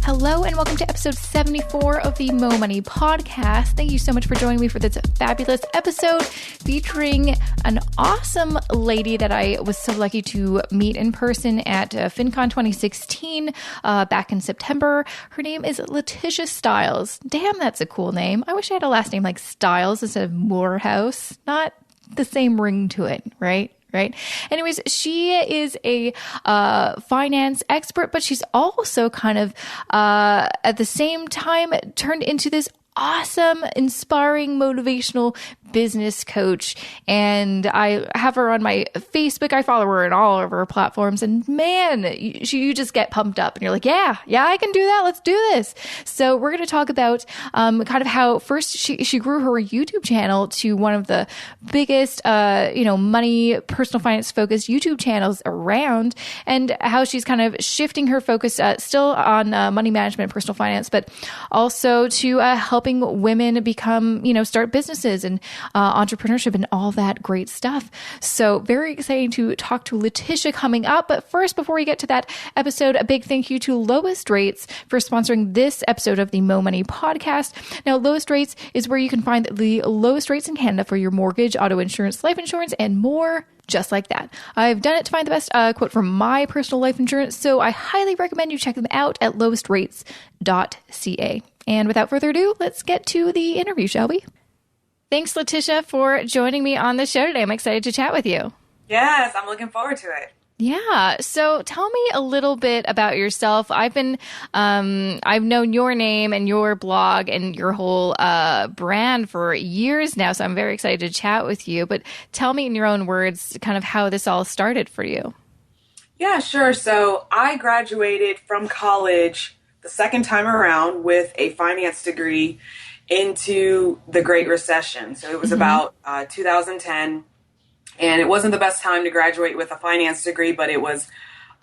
Hello and welcome to episode 74 of the Mo Money podcast. Thank you so much for joining me for this fabulous episode featuring an awesome lady that I was so lucky to meet in person at FinCon 2016 back in September. Her name is LaTisha Styles. Damn, that's a cool name. I wish I had a last name like Styles instead of Morehouse. Not the same ring to it, right? Anyways, she is a finance expert, but she's also kind of at the same time turned into this awesome, inspiring, motivational business coach. And I have her on my Facebook. I follow her on all of her platforms. And man, you just get pumped up and you're like, yeah, I can do that. Let's do this. So we're going to talk about kind of how first she grew her YouTube channel to one of the biggest, money, personal finance focused YouTube channels around, and how she's kind of shifting her focus still on money management, personal finance, but also to helping women become, start businesses and entrepreneurship and all that great stuff. So very exciting to talk to LaTisha coming up. But first, before we get to that episode, a big thank you to Lowest Rates for sponsoring this episode of the Mo Money podcast. Now, Lowest Rates is where you can find the lowest rates in Canada for your mortgage, auto insurance, life insurance, and more. Just like that. I've done it to find the best quote for my personal life insurance, so I highly recommend you check them out at lowestrates.ca. And without further ado, let's get to the interview, shall we? Thanks, LaTisha, for joining me on the show today. I'm excited to chat with you. Yes, I'm looking forward to it. Yeah. So tell me a little bit about yourself. I've known your name and your blog and your whole brand for years now, so I'm very excited to chat with you. But tell me in your own words kind of how this all started for you. Yeah, sure. So I graduated from college the second time around with a finance degree into the Great Recession. So it was about 2010. And it wasn't the best time to graduate with a finance degree, but it was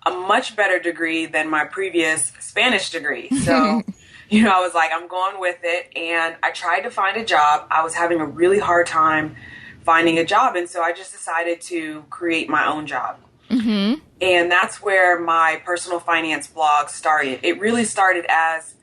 a much better degree than my previous Spanish degree. So, I was like, I'm going with it. And I tried to find a job. I was having a really hard time finding a job. And so I just decided to create my own job. Mm-hmm. And that's where my personal finance blog started. It really started as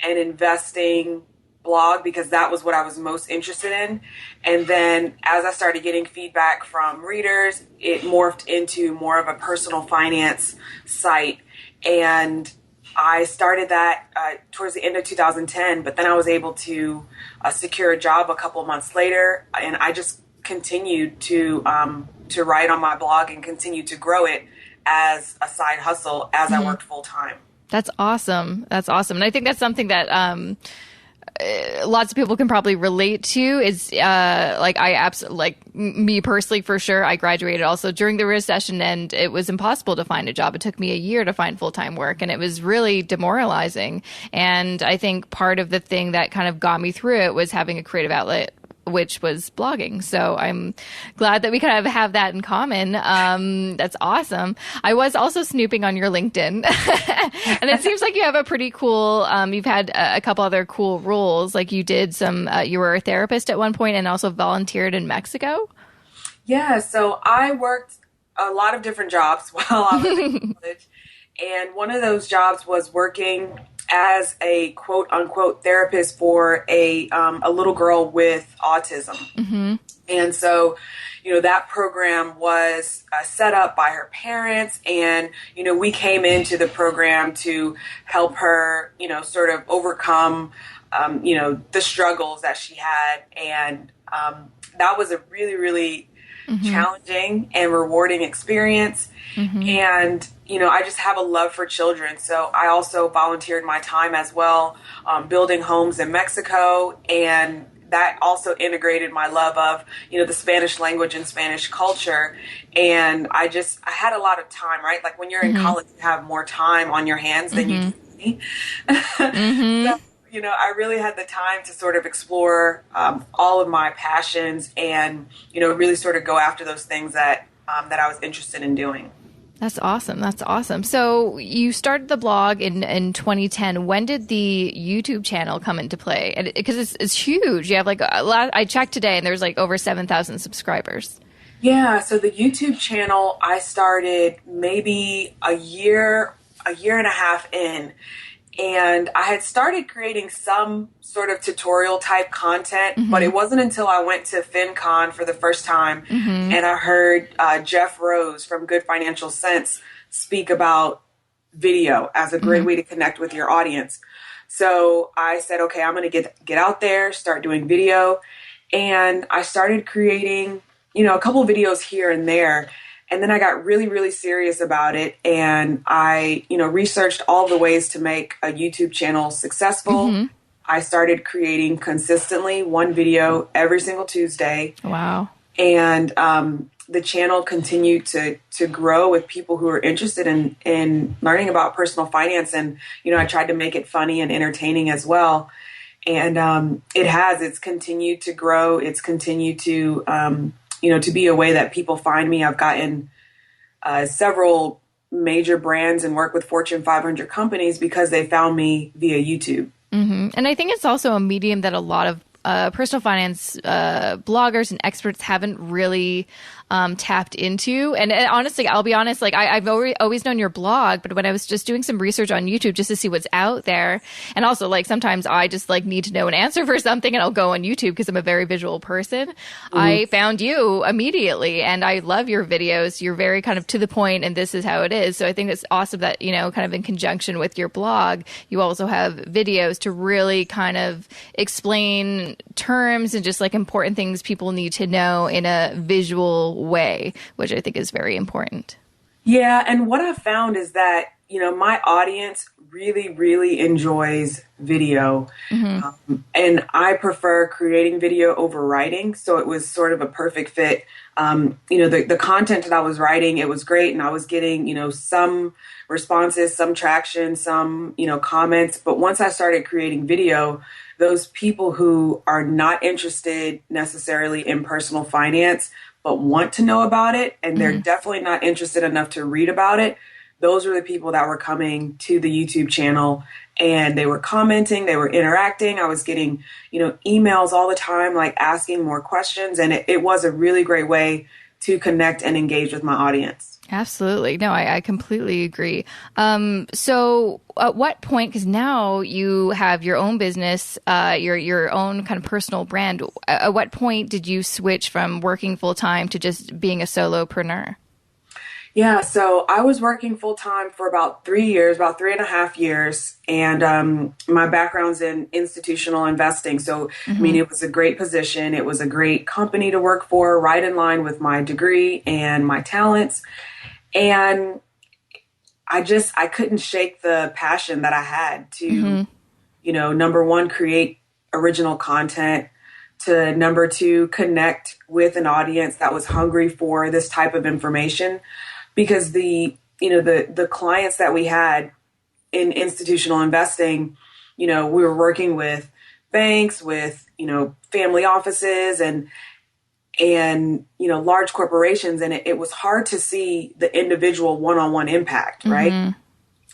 an investing blog because that was what I was most interested in. And then as I started getting feedback from readers, it morphed into more of a personal finance site. And I started that towards the end of 2010, but then I was able to secure a job a couple of months later. And I just continued to write on my blog and continue to grow it as a side hustle as I worked full time. That's awesome. And I think that's something that lots of people can probably relate to is me personally, for sure. I graduated also during the recession and it was impossible to find a job. It took me a year to find full-time work and it was really demoralizing. And I think part of the thing that kind of got me through it was having a creative outlet, which was blogging. So I'm glad that we kind of have that in common. That's awesome. I was also snooping on your LinkedIn and it seems like you have a pretty cool, you've had a couple other cool roles. Like you did you were a therapist at one point and also volunteered in Mexico. Yeah. So I worked a lot of different jobs while I was in college. And one of those jobs was working as a quote unquote therapist for a little girl with autism. Mm-hmm. And so, that program was set up by her parents. And, we came into the program to help her, sort of overcome, the struggles that she had. And that was a really, really challenging and rewarding experience. Mm-hmm. And, I just have a love for children. So I also volunteered my time as well, building homes in Mexico. And that also integrated my love of, the Spanish language and Spanish culture. And I had a lot of time, right? Like when you're in college, you have more time on your hands than you do me. So, I really had the time to sort of explore all of my passions and, really sort of go after those things that I was interested in doing. That's awesome. So you started the blog in 2010. When did the YouTube channel come into play? Because it's huge. You have I checked today and there's over 7,000 subscribers. Yeah. So the YouTube channel, I started maybe a year and a half in. And I had started creating some sort of tutorial type content, but it wasn't until I went to FinCon for the first time and I heard Jeff Rose from Good Financial Sense speak about video as a great way to connect with your audience. So I said, okay, I'm going to get out there, start doing video. And I started creating, a couple of videos here and there. And then I got really, really serious about it. And I, researched all the ways to make a YouTube channel successful. I started creating consistently one video every single Tuesday. Wow. And the channel continued to grow with people who are interested in learning about personal finance. And, I tried to make it funny and entertaining as well. And it's continued to grow. It's continued to, to be a way that people find me. I've gotten several major brands and work with Fortune 500 companies because they found me via YouTube. And I think it's also a medium that a lot of personal finance bloggers and experts haven't really tapped into. And honestly, I'll be honest, like I've always known your blog, but when I was just doing some research on YouTube just to see what's out there, and also like sometimes I just like need to know an answer for something and I'll go on YouTube because I'm a very visual person. I found you immediately and I love your videos. You're very kind of to the point and this is how it is. So I think it's awesome that, kind of in conjunction with your blog, you also have videos to really kind of explain terms and just like important things people need to know in a visual way, which I think is very important. Yeah. And what I've found is that, my audience really, really enjoys video. And I prefer creating video over writing. So it was sort of a perfect fit. The content that I was writing, it was great. And I was getting, some responses, some traction, some, comments. But once I started creating video, those people who are not interested necessarily in personal finance, but want to know about it, and they're definitely not interested enough to read about it, those were the people that were coming to the YouTube channel and they were commenting, they were interacting. I was getting, emails all the time, like asking more questions. And it was a really great way to connect and engage with my audience. Absolutely. No, I completely agree. So at what point, because now you have your own business, your own kind of personal brand, at what point did you switch from working full time to just being a solopreneur? Yeah, so I was working full time for about 3 years, about 3.5 years. And my background's in institutional investing. So, it was a great position. It was a great company to work for, right in line with my degree and my talents. And I couldn't shake the passion that I had to, number one, create original content, to number two, connect with an audience that was hungry for this type of information. Because the clients that we had in institutional investing, we were working with banks, with, family offices and large corporations. And it was hard to see the individual one-on-one impact, right?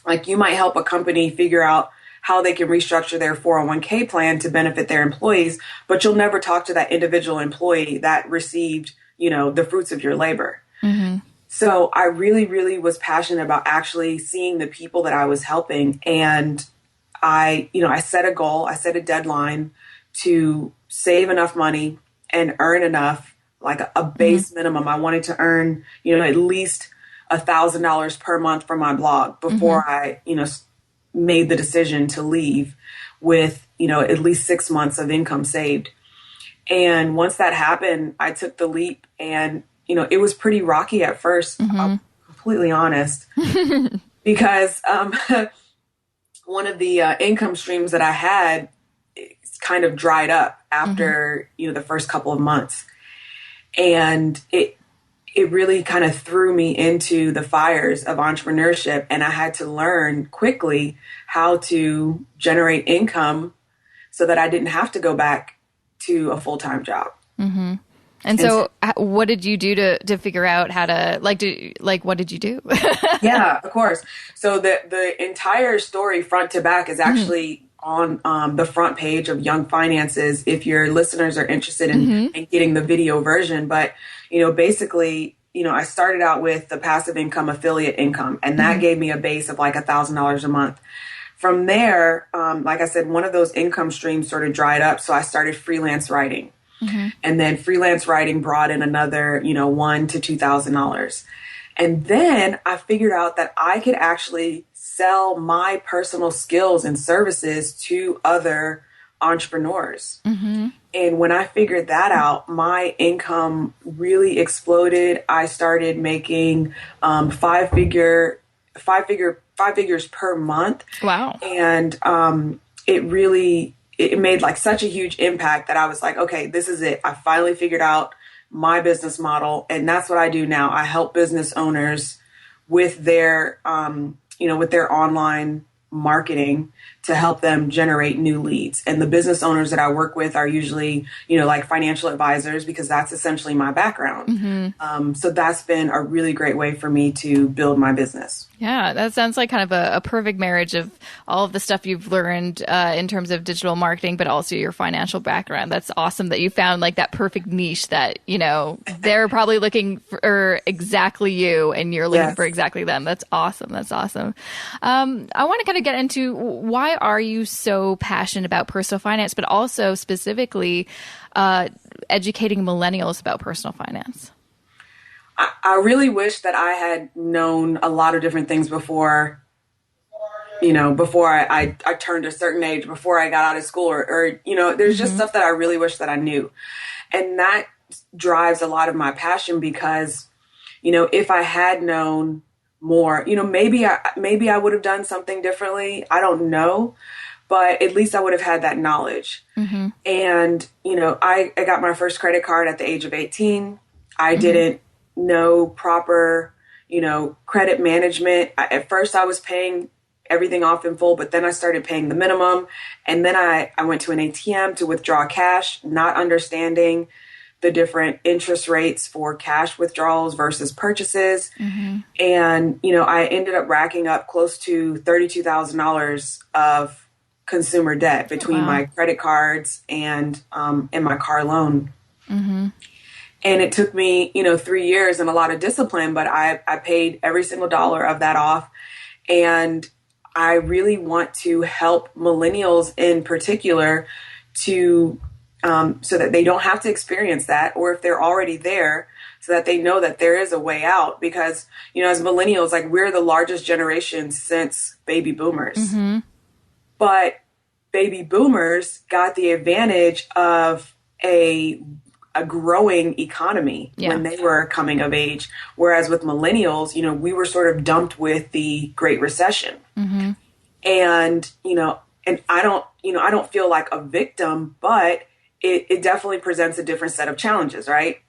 Like you might help a company figure out how they can restructure their 401k plan to benefit their employees, but you'll never talk to that individual employee that received, the fruits of your labor. So I really, really was passionate about actually seeing the people that I was helping. And I set a goal, I set a deadline to save enough money and earn enough, like a base minimum. I wanted to earn, at least $1,000 per month from my blog before I, made the decision to leave with, at least 6 months of income saved. And once that happened, I took the leap and it was pretty rocky at first, I'll be completely honest, because one of the income streams that I had kind of dried up after, the first couple of months. And it really kind of threw me into the fires of entrepreneurship. And I had to learn quickly how to generate income so that I didn't have to go back to a full-time job. And so what did you do to figure out how to, what did you do? Yeah, of course. So the entire story front to back is actually on the front page of Young Finances if your listeners are interested in getting the video version. But, basically, I started out with the passive income affiliate income, and that gave me a base of like $1,000 a month. From there, like I said, one of those income streams sort of dried up. So I started freelance writing. And then freelance writing brought in another, $1,000 to $2,000. And then I figured out that I could actually sell my personal skills and services to other entrepreneurs. And when I figured that out, my income really exploded. I started making five figures per month. Wow. And it made like such a huge impact that I was like, okay, this is it. I finally figured out my business model. And that's what I do now. I help business owners with their, with their online marketing to help them generate new leads. And the business owners that I work with are usually, like financial advisors, because that's essentially my background. So that's been a really great way for me to build my business. Yeah, that sounds like kind of a perfect marriage of all of the stuff you've learned in terms of digital marketing, but also your financial background. That's awesome that you found like that perfect niche that, they're probably looking for exactly you and you're looking for exactly them. That's awesome. That's awesome. I want to kind of get into why are you so passionate about personal finance, but also specifically educating millennials about personal finance? I really wish that I had known a lot of different things before I turned a certain age, before I got out of school or there's just stuff that I really wish that I knew. And that drives a lot of my passion because, if I had known more, maybe I would have done something differently. I don't know, but at least I would have had that knowledge. And, I got my first credit card at the age of 18. I didn't know proper, credit management. At first I was paying everything off in full, but then I started paying the minimum. And then I went to an ATM to withdraw cash, not understanding the different interest rates for cash withdrawals versus purchases. And, I ended up racking up close to $32,000 of consumer debt between my credit cards and my car loan. And it took me, 3 years and a lot of discipline, but I paid every single dollar of that off. And I really want to help millennials in particular to, so that they don't have to experience that, or if they're already there, so that they know that there is a way out. Because, as millennials, like we're the largest generation since baby boomers. But baby boomers got the advantage of a growing economy when they were coming of age. Whereas with millennials, we were sort of dumped with the Great Recession. And, and I don't feel like a victim, but it definitely presents a different set of challenges, right?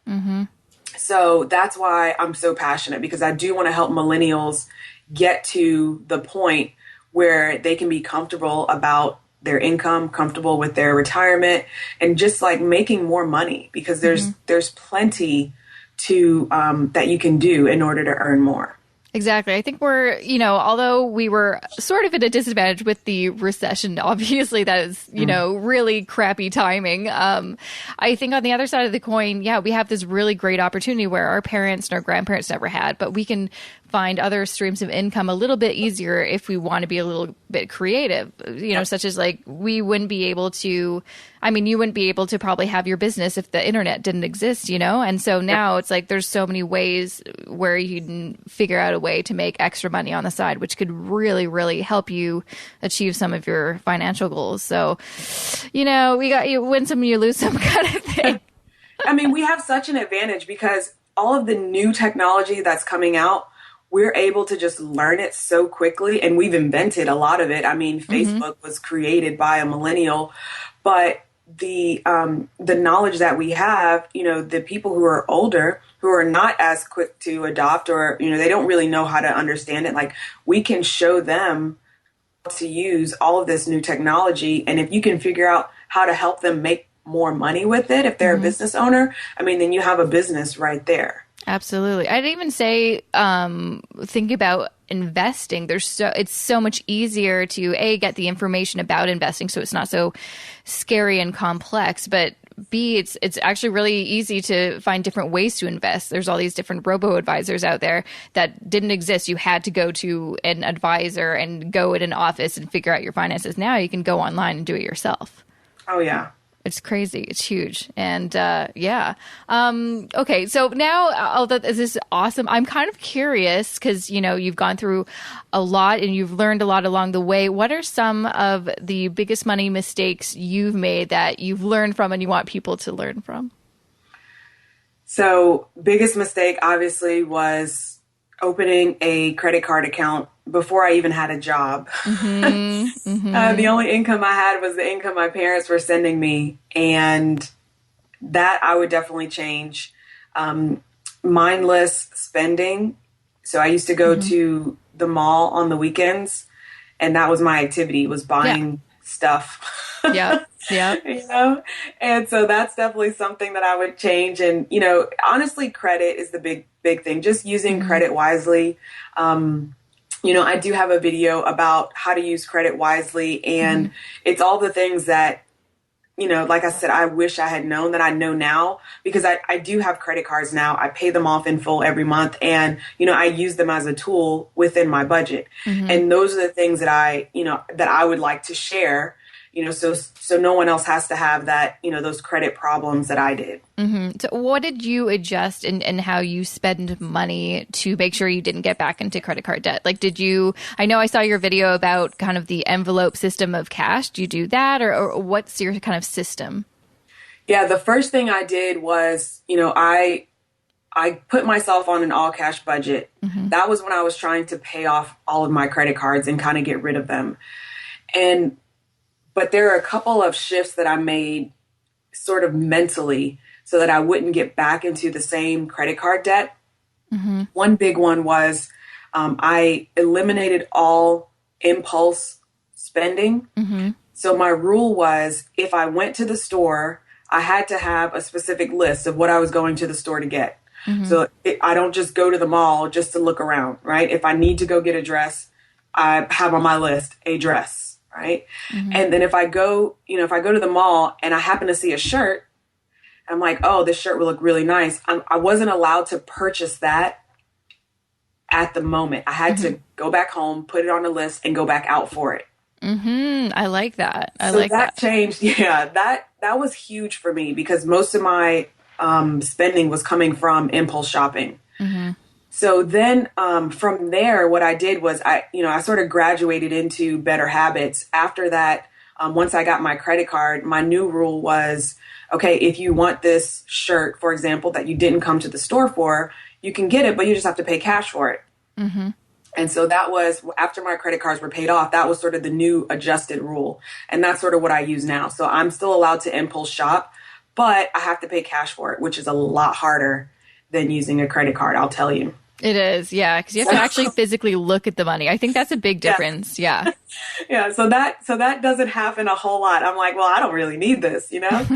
So that's why I'm so passionate, because I do want to help millennials get to the point where they can be comfortable about their income, comfortable with their retirement, and just like making more money, because there's plenty to that you can do in order to earn more. Exactly. I think we're, although we were sort of at a disadvantage with the recession, obviously that is, really crappy timing. I think on the other side of the coin, we have this really great opportunity where our parents and our grandparents never had, but we can find other streams of income a little bit easier if we want to be a little bit creative, such as like you wouldn't be able to probably have your business if the internet didn't exist, And so now it's like there's so many ways where you can figure out a way to make extra money on the side, which could really, really help you achieve some of your financial goals. So, we got you win some, you lose some kind of thing. We have such an advantage because all of the new technology that's coming out, we're able to just learn it so quickly, and we've invented a lot of it. Facebook was created by a millennial, but the knowledge that we have, the people who are older, who are not as quick to adopt, or, they don't really know how to understand it. Like, we can show them to use all of this new technology. And if you can figure out how to help them make more money with it, if they're a business owner, then you have a business right there. Absolutely. I'd even say, think about investing. It's so much easier to get the information about investing, so it's not so scary and complex. But B, it's actually really easy to find different ways to invest. There's all these different robo-advisors out there that didn't exist. You had to go to an advisor and go in an office and figure out your finances. Now you can go online and do it yourself. Oh, yeah. It's crazy. It's huge. And yeah. Okay. So now, although this is awesome, I'm kind of curious because, you know, you've gone through a lot and you've learned a lot along the way. What are some of the biggest money mistakes you've made that you've learned from and you want people to learn from? So biggest mistake, obviously, was opening a credit card account before I even had a job. The only income I had was the income my parents were sending me. And that I would definitely change. Mindless spending. So I used to go to the mall on the weekends, and that was my activity, was buying stuff. Yeah. You know? And so that's definitely something that I would change. And, you know, honestly, credit is the big thing. Just using credit wisely. You know, I do have a video about how to use credit wisely, and it's all the things that, you know, like I said, I wish I had known that I know now, because I do have credit cards now. I pay them off in full every month, and, you know, I use them as a tool within my budget. And those are the things that I would like to share, you know, so no one else has to have that, you know, those credit problems that I did. So what did you adjust in how you spend money to make sure you didn't get back into credit card debt? Like, I know I saw your video about kind of the envelope system of cash. Do you do that, or what's your kind of system? Yeah, the first thing I did was, you know, I put myself on an all cash budget. That was when I was trying to pay off all of my credit cards and kind of get rid of them. But there are a couple of shifts that I made sort of mentally so that I wouldn't get back into the same credit card debt. One big one was I eliminated all impulse spending. So my rule was, if I went to the store, I had to have a specific list of what I was going to the store to get. So I don't just go to the mall just to look around, right? If I need to go get a dress, I have on my list a dress. Right. And then if I go to the mall and I happen to see a shirt, I'm like, oh, this shirt will look really nice. I wasn't allowed to purchase that at the moment. I had to go back home, put it on the list, and go back out for it. I like that. That changed. Yeah, that was huge for me, because most of my spending was coming from impulse shopping. So then from there, what I did was I sort of graduated into better habits. After that, once I got my credit card, my new rule was, okay, if you want this shirt, for example, that you didn't come to the store for, you can get it, but you just have to pay cash for it. And so that was, after my credit cards were paid off, that was sort of the new adjusted rule. And that's sort of what I use now. So I'm still allowed to impulse shop, but I have to pay cash for it, which is a lot harder than using a credit card, I'll tell you. It is, yeah, because you have to actually physically look at the money. I think that's a big difference. Yeah. So that doesn't happen a whole lot. I'm like, well, I don't really need this, you know?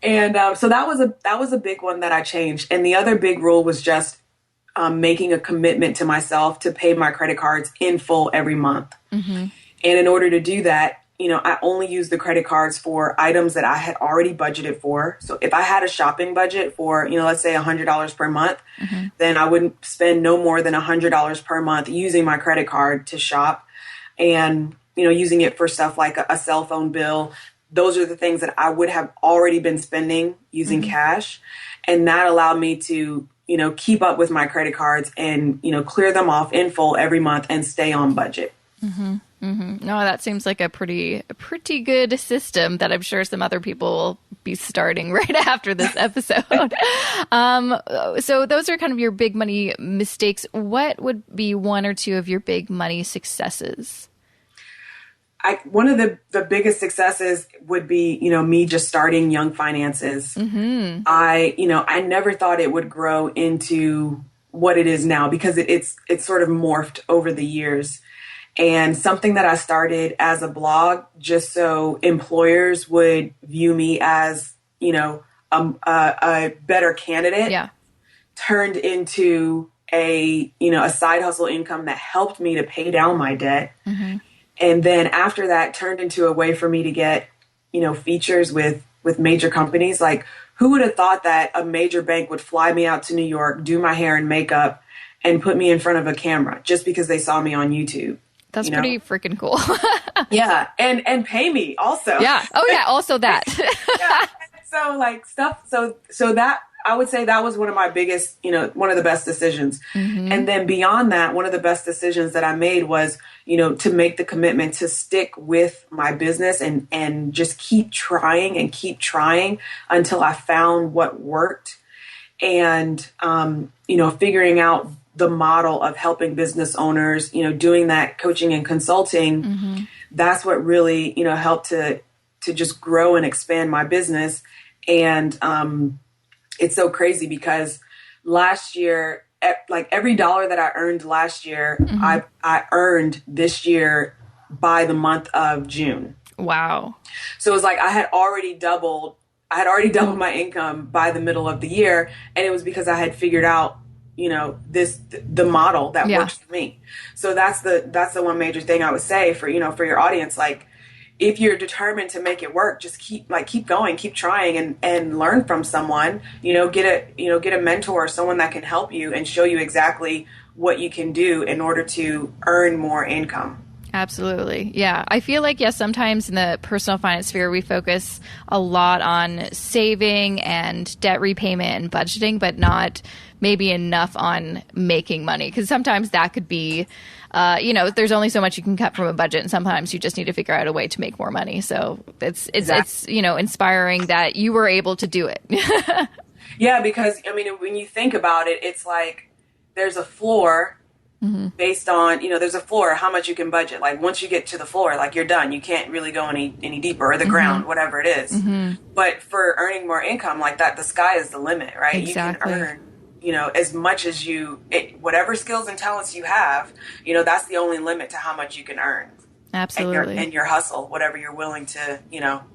And so that was a big one that I changed. And the other big rule was just making a commitment to myself to pay my credit cards in full every month. And in order to do that, you know, I only use the credit cards for items that I had already budgeted for. So if I had a shopping budget for, you know, let's say $100 per month, then I wouldn't spend no more than $100 per month using my credit card to shop, and, you know, using it for stuff like a cell phone bill. Those are the things that I would have already been spending using cash. And that allowed me to, you know, keep up with my credit cards and, you know, clear them off in full every month and stay on budget. No, that seems like a pretty good system that I'm sure some other people will be starting right after this episode. So those are kind of your big money mistakes. What would be one or two of your big money successes? One of the biggest successes would be, you know, me just starting Young Finances. I never thought it would grow into what it is now, because it's sort of morphed over the years. And something that I started as a blog, just so employers would view me as, you know, a better candidate, turned into a side hustle income that helped me to pay down my debt. And then after that turned into a way for me to get, you know, features with with major companies. Like, who would have thought that a major bank would fly me out to New York, do my hair and makeup, and put me in front of a camera just because they saw me on YouTube? That's pretty freaking cool. Yeah. And pay me also. Yeah. Oh yeah. Also that. Yeah. So like stuff. So that, I would say that was one of my biggest, one of the best decisions. Mm-hmm. And then beyond that, one of the best decisions that I made was, to make the commitment to stick with my business and just keep trying until I found what worked. And, figuring out the model of helping business owners, doing that coaching and consulting, mm-hmm. that's what really, helped to just grow and expand my business. And it's so crazy because last year, like every dollar that I earned last year, mm-hmm. I earned this year by the month of June. Wow. So it was like I had already doubled my income by the middle of the year. And it was because I had figured out, the model that works for me. So that's the one major thing I would say for your audience. Like, if you're determined to make it work, just keep going, keep trying and learn from someone, get a mentor, someone that can help you and show you exactly what you can do in order to earn more income. Absolutely. Yeah. I feel like, sometimes in the personal finance sphere, we focus a lot on saving and debt repayment and budgeting, but not maybe enough on making money. Because sometimes that could be, there's only so much you can cut from a budget, and sometimes you just need to figure out a way to make more money. So it's inspiring that you were able to do it. Yeah, because when you think about it, it's like there's a floor. Mm-hmm. Based on, there's a floor, how much you can budget. Like once you get to the floor, like you're done. You can't really go any deeper, or the mm-hmm. ground, whatever it is. Mm-hmm. But for earning more income like that, the sky is the limit, right? Exactly. You can earn, as much as whatever skills and talents you have, that's the only limit to how much you can earn. Absolutely. And your hustle, whatever you're willing to,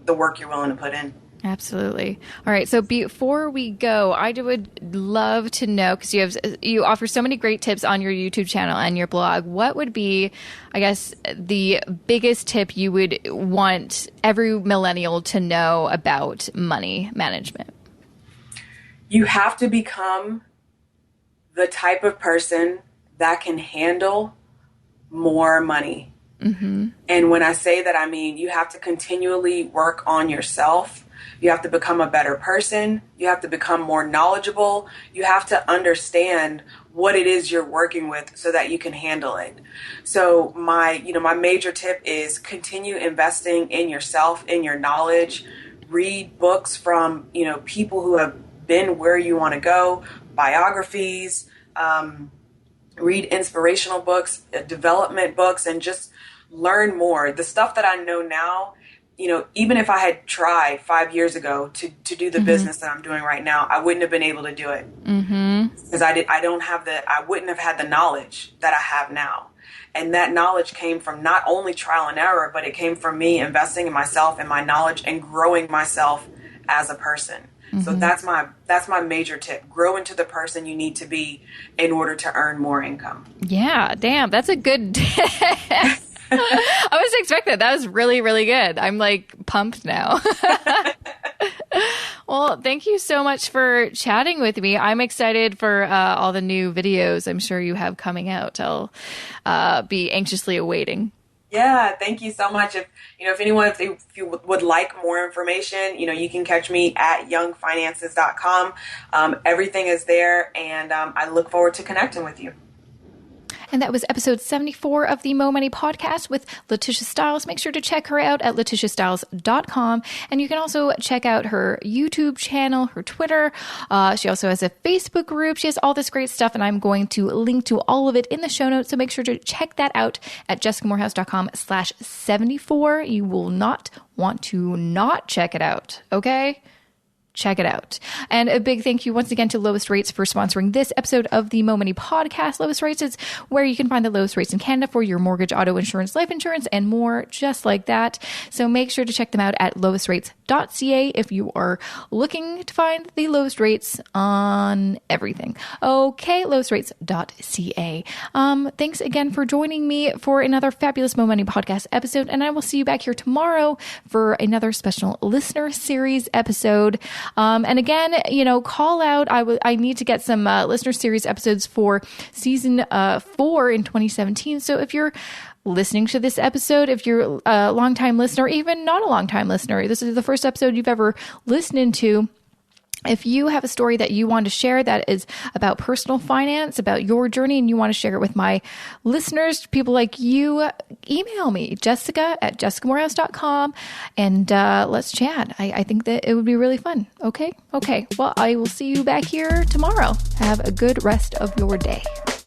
the work you're willing to put in. Absolutely. All right. So before we go, I would love to know, because you offer so many great tips on your YouTube channel and your blog. What would be, I guess, the biggest tip you would want every millennial to know about money management? You have to become the type of person that can handle more money. Mm-hmm. And when I say that, I mean, you have to continually work on yourself. You have to become a better person. You have to become more knowledgeable. You have to understand what it is you're working with so that you can handle it. So my major tip is continue investing in yourself, in your knowledge. Read books from, people who have been where you want to go, biographies, read inspirational books, development books, and just learn more. The stuff that I know now, even if I had tried 5 years ago to do the mm-hmm. business that I'm doing right now, I wouldn't have been able to do it. Mm-hmm. Because I wouldn't have had the knowledge that I have now. And that knowledge came from not only trial and error, but it came from me investing in myself and my knowledge and growing myself as a person. Mm-hmm. So that's my major tip. Grow into the person you need to be in order to earn more income. Yeah, damn, that's a good tip. I was expecting that was really, really good. I'm like pumped now. Well, thank you so much for chatting with me. I'm excited for all the new videos I'm sure you have coming out. I'll be anxiously awaiting. Yeah, thank you so much. If you would like more information, you can catch me at youngfinances.com. Everything is there, and I look forward to connecting with you. And that was episode 74 of the Mo Money podcast with LaTisha Styles. Make sure to check her out at LaTishaStyles.com. And you can also check out her YouTube channel, her Twitter. She also has a Facebook group. She has all this great stuff, and I'm going to link to all of it in the show notes. So make sure to check that out at jessicamorehouse.com/74. You will not want to not check it out. Okay? check it out. And a big thank you once again to Lowest Rates for sponsoring this episode of the Mo Money Podcast. Lowest Rates is where you can find the lowest rates in Canada for your mortgage, auto insurance, life insurance, and more just like that. So make sure to check them out at lowestrates.ca if you are looking to find the lowest rates on everything. Okay, lowestrates.ca. Thanks again for joining me for another fabulous Mo Money Podcast episode, and I will see you back here tomorrow for another special listener series episode. And again, call out. I need to get some listener series episodes for season 4 in 2017. So if you're listening to this episode, if you're a longtime listener, even not a longtime listener, this is the first episode you've ever listened to. If you have a story that you want to share that is about personal finance, about your journey, and you want to share it with my listeners, people like you, email me, jessica@jessicamorehouse.com, and let's chat. I think that it would be really fun. Okay. Well, I will see you back here tomorrow. Have a good rest of your day.